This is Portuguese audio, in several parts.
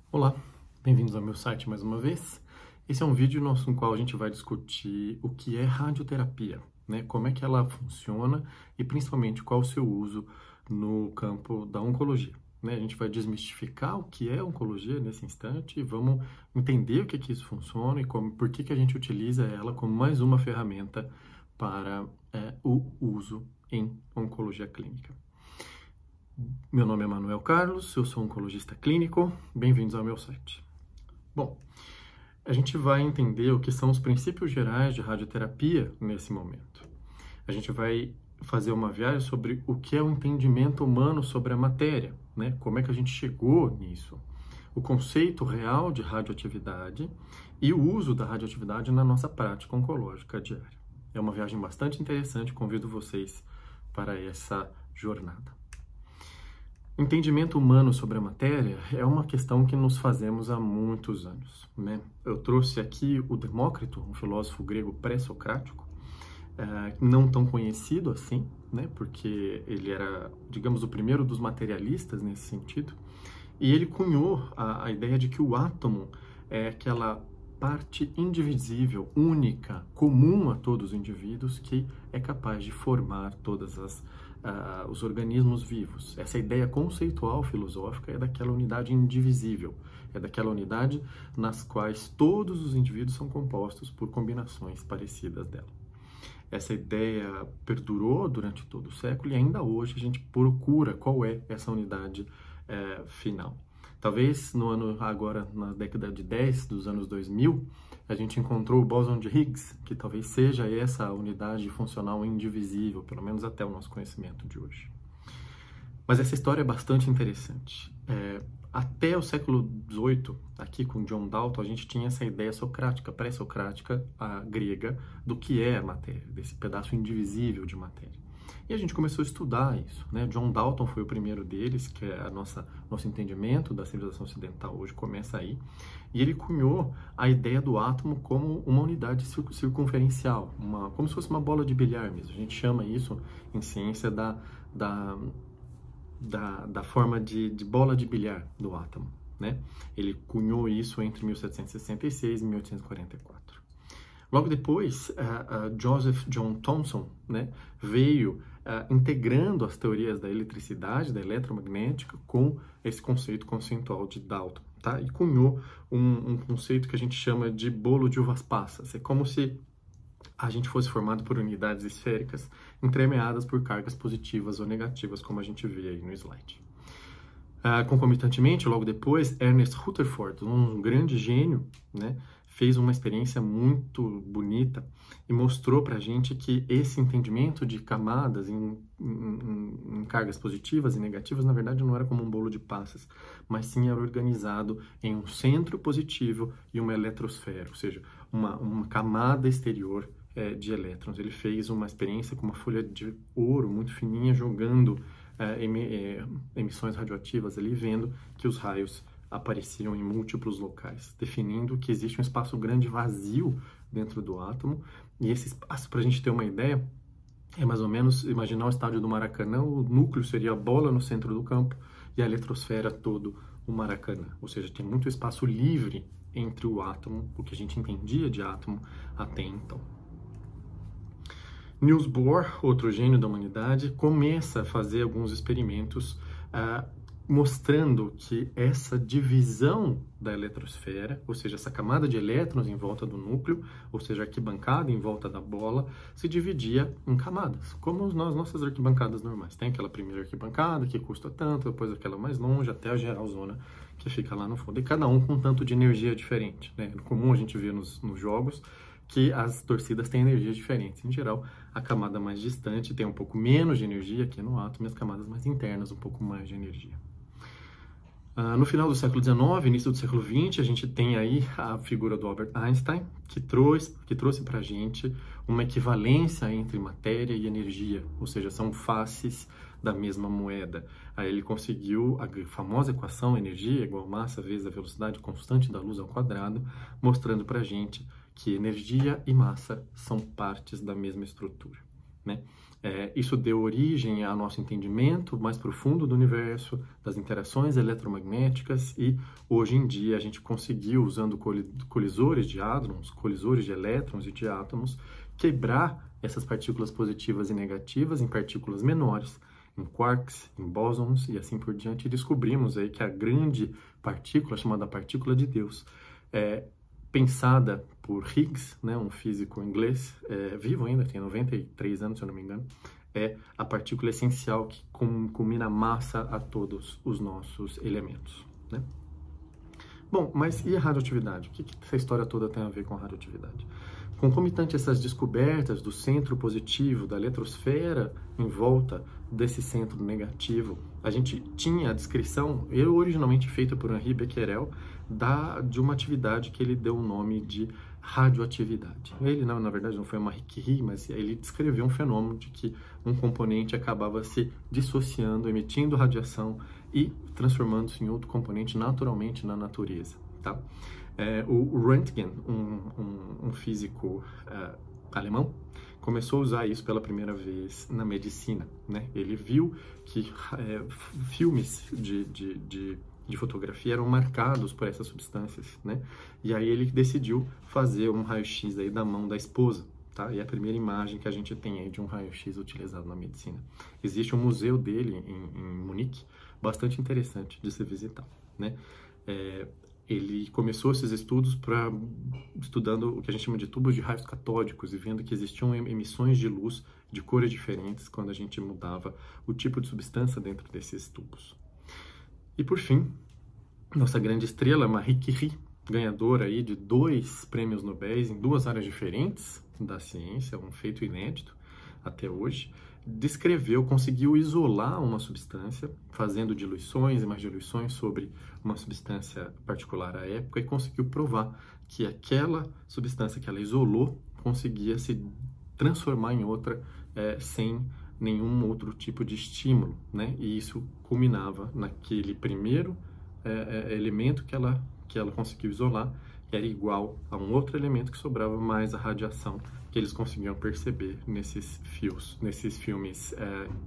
Olá, bem-vindos ao meu site mais uma vez. Esse é um vídeo no qual a gente vai discutir o que é radioterapia, né? Como é que ela funciona e principalmente qual o seu uso no campo da oncologia, né? A gente vai desmistificar o que é oncologia nesse instante e vamos entender o que isso funciona e por que a gente utiliza ela como mais uma ferramenta para o uso em oncologia clínica. Meu nome é Manuel Carlos, eu sou oncologista clínico, bem-vindos ao meu site. Bom, a gente vai entender o que são os princípios gerais de radioterapia nesse momento. A gente vai fazer uma viagem sobre o que é o entendimento humano sobre a matéria, né? Como é que a gente chegou nisso, o conceito real de radioatividade e o uso da radioatividade na nossa prática oncológica diária. É uma viagem bastante interessante, convido vocês para essa jornada. Entendimento humano sobre a matéria é uma questão que nos fazemos há muitos anos, né? Eu trouxe aqui o Demócrito, um filósofo grego pré-socrático, não tão conhecido assim, né? Porque ele era, digamos, o primeiro dos materialistas nesse sentido, e ele cunhou a ideia de que o átomo é aquela parte indivisível, única, comum a todos os indivíduos, que é capaz de formar os organismos vivos. Essa ideia conceitual filosófica é daquela unidade indivisível, é daquela unidade nas quais todos os indivíduos são compostos por combinações parecidas dela. Essa ideia perdurou durante todo o século e ainda hoje a gente procura qual é essa unidade final. Talvez agora na década de 10 dos anos 2000, a gente encontrou o bóson de Higgs, que talvez seja essa unidade funcional indivisível, pelo menos até o nosso conhecimento de hoje. Mas essa história é bastante interessante. Até o século XVIII, aqui com John Dalton, a gente tinha essa ideia socrática, pré-socrática, grega, do que é a matéria, desse pedaço indivisível de matéria. E a gente começou a estudar isso, né? John Dalton foi o primeiro deles, que é nosso entendimento da civilização ocidental hoje começa aí. E ele cunhou a ideia do átomo como uma unidade circunferencial, como se fosse uma bola de bilhar mesmo. A gente chama isso em ciência da forma de bola de bilhar do átomo, né? Ele cunhou isso entre 1766 e 1844. Logo depois, Joseph John Thomson, né, veio integrando as teorias da eletricidade, da eletromagnética, com esse conceito conceitual de Dalton, tá? E cunhou um conceito que a gente chama de bolo de uvas passas. É como se a gente fosse formado por unidades esféricas entremeadas por cargas positivas ou negativas, como a gente vê aí no slide. Concomitantemente, logo depois, Ernest Rutherford, um grande gênio, né, fez uma experiência muito bonita e mostrou para a gente que esse entendimento de camadas em cargas positivas e negativas, na verdade, não era como um bolo de passas, mas sim era organizado em um centro positivo e uma eletrosfera, ou seja, uma camada exterior de elétrons. Ele fez uma experiência com uma folha de ouro muito fininha, jogando emissões radioativas ali, vendo que os raios apareciam em múltiplos locais, definindo que existe um espaço grande vazio dentro do átomo, e esse espaço, para a gente ter uma ideia, é mais ou menos imaginar o estádio do Maracanã. O núcleo seria a bola no centro do campo e a eletrosfera todo o Maracanã, ou seja, tem muito espaço livre entre o átomo, o que a gente entendia de átomo até então. Niels Bohr, outro gênio da humanidade, começa a fazer alguns experimentos mostrando que essa divisão da eletrosfera, ou seja, essa camada de elétrons em volta do núcleo, ou seja, a arquibancada em volta da bola, se dividia em camadas, como nas nossas arquibancadas normais. Tem aquela primeira arquibancada que custa tanto, depois aquela mais longe, até a geralzona que fica lá no fundo. E cada um com um tanto de energia diferente, né? É comum a gente ver nos jogos que as torcidas têm energias diferentes. Em geral, a camada mais distante tem um pouco menos de energia aqui no átomo e as camadas mais internas um pouco mais de energia. No final do século XIX, início do século XX, a gente tem aí a figura do Albert Einstein, que trouxe para a gente uma equivalência entre matéria e energia, ou seja, são faces da mesma moeda. Aí ele conseguiu a famosa equação energia igual massa vezes a velocidade constante da luz ao quadrado, mostrando para a gente que energia e massa são partes da mesma estrutura, né? Isso deu origem ao nosso entendimento mais profundo do universo, das interações eletromagnéticas, e hoje em dia a gente conseguiu, usando colisores de hadrons, colisores de elétrons e de átomos, quebrar essas partículas positivas e negativas em partículas menores, em quarks, em bósons e assim por diante, e descobrimos aí que a grande partícula, chamada partícula de Deus, pensada por Higgs, né, um físico inglês, vivo ainda, tem 93 anos, se eu não me engano, é a partícula essencial que combina massa a todos os nossos elementos, né? Bom, mas e a radioatividade? O que essa história toda tem a ver com a radioatividade? Concomitante a essas descobertas do centro positivo, da eletrosfera em volta desse centro negativo, a gente tinha a descrição, originalmente feita por Henri Becquerel, de uma atividade que ele deu o nome de radioatividade. Ele, na verdade, não foi uma Marie Curie, mas ele descreveu um fenômeno de que um componente acabava se dissociando, emitindo radiação e transformando-se em outro componente naturalmente na natureza, tá? O Röntgen, um físico alemão, começou a usar isso pela primeira vez na medicina, né? Ele viu que filmes de fotografia eram marcados por essas substâncias, né? E aí ele decidiu fazer um raio-x aí da mão da esposa, tá? E é a primeira imagem que a gente tem aí de um raio-x utilizado na medicina. Existe um museu dele em Munique, bastante interessante de se visitar, né? Ele começou esses estudos estudando o que a gente chama de tubos de raios catódicos e vendo que existiam emissões de luz de cores diferentes quando a gente mudava o tipo de substância dentro desses tubos. E por fim, nossa grande estrela, Marie Curie, ganhadora aí de 2 prêmios Nobel em 2 áreas diferentes da ciência, um feito inédito até hoje, conseguiu isolar uma substância, fazendo diluições e mais diluições sobre uma substância particular à época, e conseguiu provar que aquela substância que ela isolou conseguia se transformar em outra sem nenhum outro tipo de estímulo, né? E isso culminava naquele primeiro elemento que ela conseguiu isolar, que era igual a um outro elemento que sobrava mais a radiação que eles conseguiam perceber nesses filmes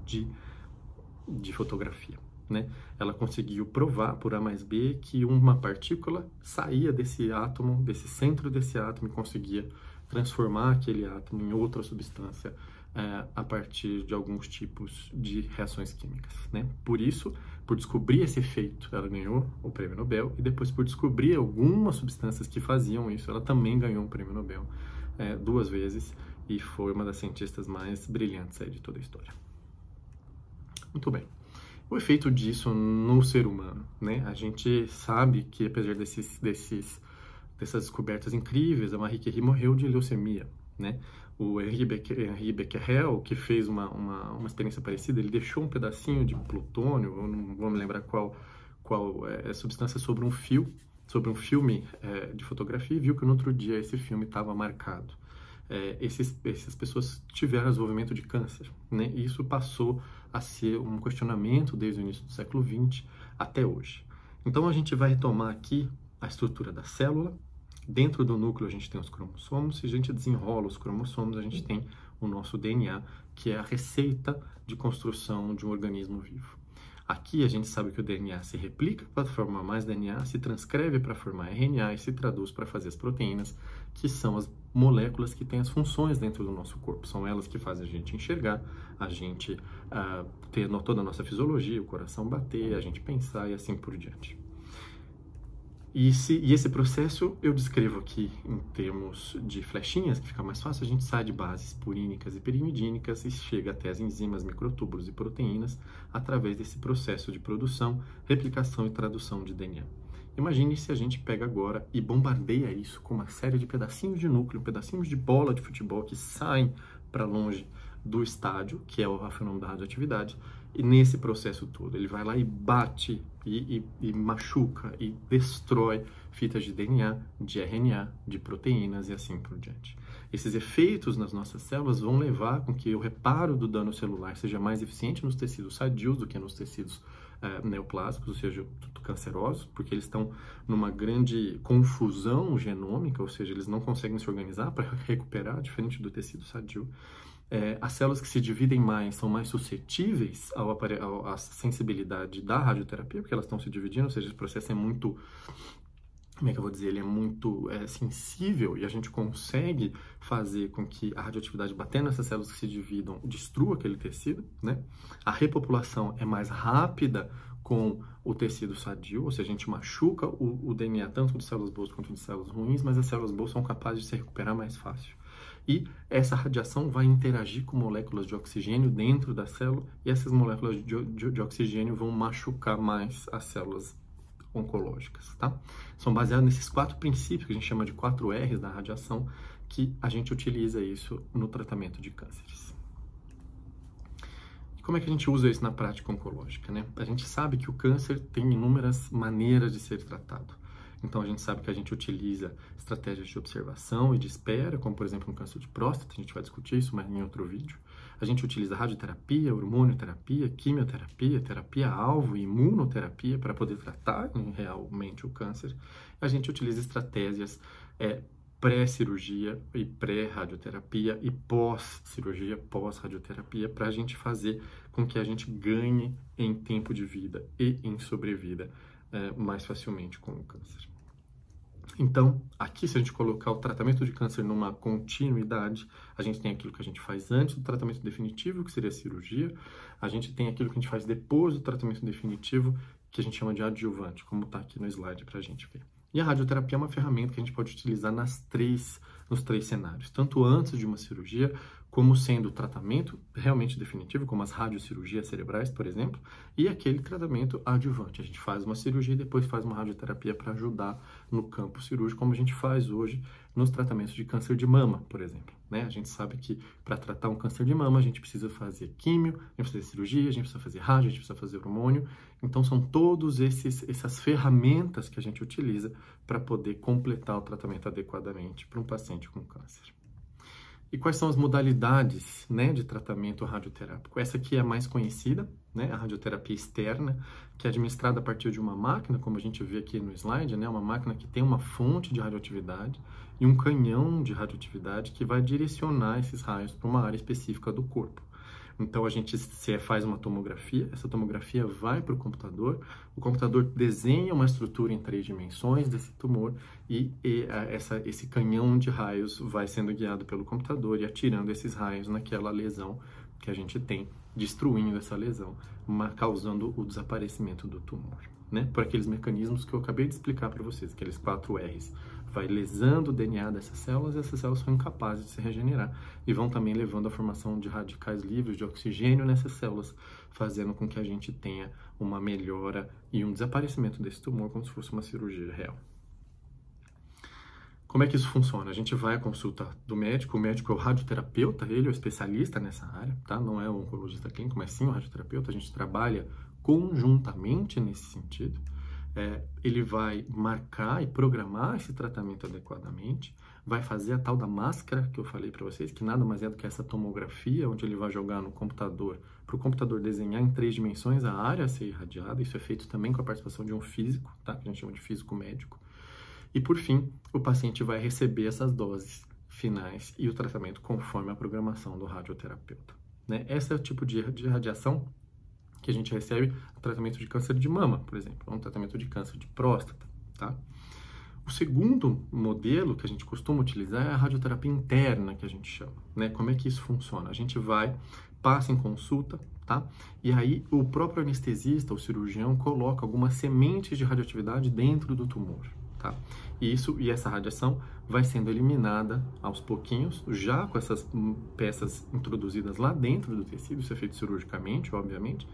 de fotografia, né? Ela conseguiu provar por A mais B que uma partícula saía desse átomo, desse centro desse átomo, e conseguia transformar aquele átomo em outra substância a partir de alguns tipos de reações químicas, né? Por isso, por descobrir esse efeito, ela ganhou o prêmio Nobel, e depois por descobrir algumas substâncias que faziam isso, ela também ganhou um prêmio Nobel 2 vezes, e foi uma das cientistas mais brilhantes aí de toda a história. Muito bem. O efeito disso no ser humano, né? A gente sabe que, apesar dessas descobertas incríveis, a Marie Curie morreu de leucemia, né? O Henri Becquerel, que fez uma experiência parecida, ele deixou um pedacinho de plutônio, eu não vou me lembrar qual substância, sobre um filme de fotografia, e viu que no outro dia esse filme estava marcado. Essas pessoas tiveram desenvolvimento de câncer, né? E isso passou a ser um questionamento desde o início do século XX até hoje. Então a gente vai retomar aqui a estrutura da célula. Dentro do núcleo a gente tem os cromossomos, e a gente desenrola os cromossomos, a gente tem o nosso DNA, que é a receita de construção de um organismo vivo. Aqui a gente sabe que o DNA se replica para formar mais DNA, se transcreve para formar RNA e se traduz para fazer as proteínas, que são as moléculas que têm as funções dentro do nosso corpo. São elas que fazem a gente enxergar, a gente ter toda a nossa fisiologia, o coração bater, a gente pensar e assim por diante. E esse processo eu descrevo aqui em termos de flechinhas, que fica mais fácil. A gente sai de bases purínicas e pirimidínicas e chega até as enzimas, microtúbulos e proteínas através desse processo de produção, replicação e tradução de DNA. Imagine se a gente pega agora e bombardeia isso com uma série de pedacinhos de núcleo, pedacinhos de bola de futebol que saem para longe do estádio, que é o fenômeno da radioatividade, e nesse processo todo ele vai lá e bate e machuca e destrói fitas de DNA, de RNA, de proteínas e assim por diante. Esses efeitos nas nossas células vão levar com que o reparo do dano celular seja mais eficiente nos tecidos sadios do que nos tecidos neoplásicos, ou seja, cancerosos, porque eles estão numa grande confusão genômica, ou seja, eles não conseguem se organizar para recuperar, diferente do tecido sadio. As células que se dividem mais são mais suscetíveis à sensibilidade da radioterapia, porque elas estão se dividindo, ou seja, esse processo é muito, como é que eu vou dizer, ele é muito sensível, e a gente consegue fazer com que a radioatividade batendo nessas células que se dividam destrua aquele tecido, né? A repopulação é mais rápida com o tecido sadio, ou seja, a gente machuca o DNA tanto de células boas quanto de células ruins, mas as células boas são capazes de se recuperar mais fácil. E essa radiação vai interagir com moléculas de oxigênio dentro da célula, e essas moléculas de oxigênio vão machucar mais as células oncológicas, tá? São baseados nesses 4 princípios que a gente chama de 4 R's da radiação, que a gente utiliza isso no tratamento de cânceres. E como é que a gente usa isso na prática oncológica, né? A gente sabe que o câncer tem inúmeras maneiras de ser tratado. Então, a gente sabe que a gente utiliza estratégias de observação e de espera, como, por exemplo, no câncer de próstata, a gente vai discutir isso mais em outro vídeo. A gente utiliza radioterapia, hormonioterapia, quimioterapia, terapia-alvo e imunoterapia para poder tratar realmente o câncer. A gente utiliza estratégias pré-cirurgia e pré-radioterapia e pós-cirurgia, pós-radioterapia, para a gente fazer com que a gente ganhe em tempo de vida e em sobrevida mais facilmente com o câncer. Então, aqui, se a gente colocar o tratamento de câncer numa continuidade, a gente tem aquilo que a gente faz antes do tratamento definitivo, que seria a cirurgia. A gente tem aquilo que a gente faz depois do tratamento definitivo, que a gente chama de adjuvante, como está aqui no slide para a gente ver. E a radioterapia é uma ferramenta que a gente pode utilizar nos 3 cenários, tanto antes de uma cirurgia, como sendo o tratamento realmente definitivo, como as radiocirurgias cerebrais, por exemplo, e aquele tratamento adjuvante. A gente faz uma cirurgia e depois faz uma radioterapia para ajudar no campo cirúrgico, como a gente faz hoje nos tratamentos de câncer de mama, por exemplo, né? A gente sabe que para tratar um câncer de mama, a gente precisa fazer químio, a gente precisa fazer cirurgia, a gente precisa fazer rádio, a gente precisa fazer hormônio. Então, são todas essas ferramentas que a gente utiliza para poder completar o tratamento adequadamente para um paciente com câncer. E quais são as modalidades, né, de tratamento radioterápico? Essa aqui é a mais conhecida, né, a radioterapia externa, que é administrada a partir de uma máquina, como a gente vê aqui no slide, né, uma máquina que tem uma fonte de radioatividade e um canhão de radioatividade que vai direcionar esses raios para uma área específica do corpo. Então, a gente faz uma tomografia, essa tomografia vai para o computador desenha uma estrutura em 3 dimensões desse tumor e esse canhão de raios vai sendo guiado pelo computador e atirando esses raios naquela lesão que a gente tem, destruindo essa lesão, causando o desaparecimento do tumor, né? Por aqueles mecanismos que eu acabei de explicar para vocês, aqueles 4 R's. Vai lesando o DNA dessas células e essas células são incapazes de se regenerar e vão também levando à formação de radicais livres de oxigênio nessas células, fazendo com que a gente tenha uma melhora e um desaparecimento desse tumor como se fosse uma cirurgia real. Como é que isso funciona? A gente vai à consulta do médico, o médico é o radioterapeuta, ele é o especialista nessa área, tá? Não é o oncologista clínico, mas sim o radioterapeuta, a gente trabalha conjuntamente nesse sentido. Ele vai marcar e programar esse tratamento adequadamente, vai fazer a tal da máscara que eu falei para vocês, que nada mais é do que essa tomografia, onde ele vai jogar no computador, para o computador desenhar em 3 dimensões a área a ser irradiada. Isso é feito também com a participação de um físico, tá? Que a gente chama de físico médico. E por fim, o paciente vai receber essas doses finais e o tratamento conforme a programação do radioterapeuta, né? Esse é o tipo de radiação que a gente recebe no tratamento de câncer de mama, por exemplo, ou no tratamento de câncer de próstata, tá? O segundo modelo que a gente costuma utilizar é a radioterapia interna, que a gente chama, né? Como é que isso funciona? A gente passa em consulta, tá? E aí o próprio anestesista, o cirurgião, coloca algumas sementes de radioatividade dentro do tumor, tá? E essa radiação vai sendo eliminada aos pouquinhos, já com essas peças introduzidas lá dentro do tecido. Isso é feito cirurgicamente, obviamente,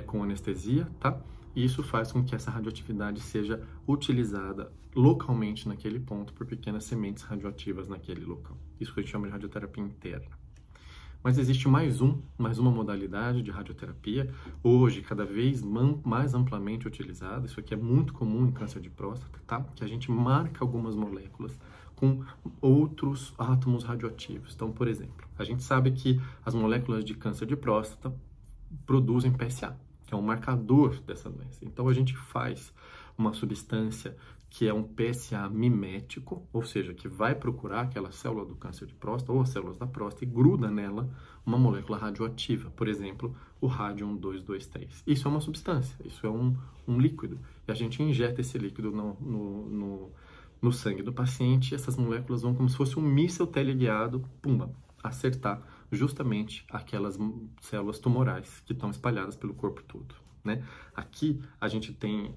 com anestesia, tá? E isso faz com que essa radioatividade seja utilizada localmente naquele ponto por pequenas sementes radioativas naquele local. Isso que a gente chama de radioterapia interna. Mas existe mais uma modalidade de radioterapia, hoje cada vez mais amplamente utilizada. Isso aqui é muito comum em câncer de próstata, tá? Que a gente marca algumas moléculas com outros átomos radioativos. Então, por exemplo, a gente sabe que as moléculas de câncer de próstata produzem PSA, que é um marcador dessa doença. Então, a gente faz uma substância que é um PSA mimético, ou seja, que vai procurar aquela célula do câncer de próstata ou as células da próstata e gruda nela uma molécula radioativa, por exemplo, o rádio-223. Isso é uma substância, isso é um líquido, e a gente injeta esse líquido no sangue do paciente, e essas moléculas vão como se fosse um míssil teleguiado, pumba, acertar justamente aquelas células tumorais que estão espalhadas pelo corpo todo. Né? Aqui a gente tem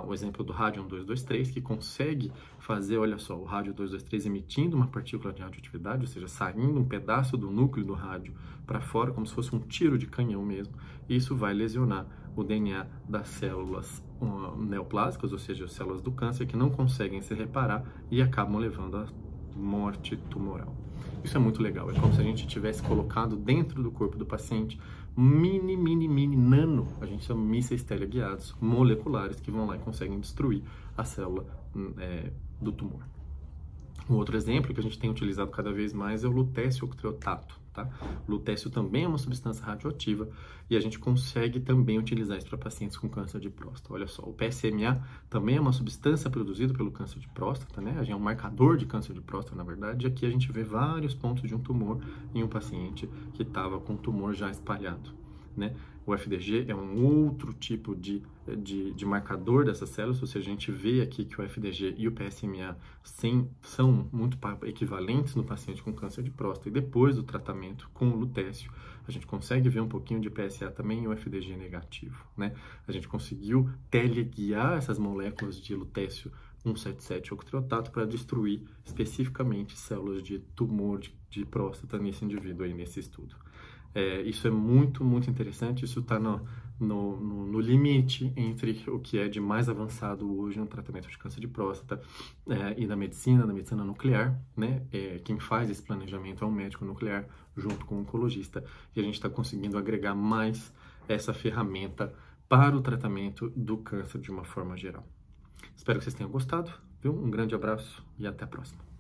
o exemplo do rádio-223, que consegue fazer, olha só, o rádio-223 emitindo uma partícula de radioatividade, ou seja, saindo um pedaço do núcleo do rádio para fora, como se fosse um tiro de canhão mesmo. E isso vai lesionar o DNA das células neoplásicas, ou seja, as células do câncer, que não conseguem se reparar e acabam levando à morte tumoral. Isso é muito legal, é como se a gente tivesse colocado dentro do corpo do paciente mini nano, a gente chama mísseis teleguiados moleculares que vão lá e conseguem destruir a célula do tumor. Um outro exemplo que a gente tem utilizado cada vez mais é o lutécio octreotato. Tá? O lutécio também é uma substância radioativa e a gente consegue também utilizar isso para pacientes com câncer de próstata. Olha só, o PSMA também é uma substância produzida pelo câncer de próstata, né? É um marcador de câncer de próstata, na verdade, e aqui a gente vê vários pontos de um tumor em um paciente que estava com o tumor já espalhado. Né? O FDG é um outro tipo de marcador dessas células, ou seja, a gente vê aqui que o FDG e o PSMA são muito equivalentes no paciente com câncer de próstata, e depois do tratamento com o lutécio, a gente consegue ver um pouquinho de PSA também e o FDG negativo. Né? A gente conseguiu teleguiar essas moléculas de lutécio 177 octreotato para destruir especificamente células de tumor de próstata nesse indivíduo aí, nesse estudo. Isso é muito interessante, isso está no limite entre o que é de mais avançado hoje no tratamento de câncer de próstata e na medicina nuclear, né? Quem faz esse planejamento é um médico nuclear junto com um oncologista, e a gente está conseguindo agregar mais essa ferramenta para o tratamento do câncer de uma forma geral. Espero que vocês tenham gostado, viu? Um grande abraço e até a próxima.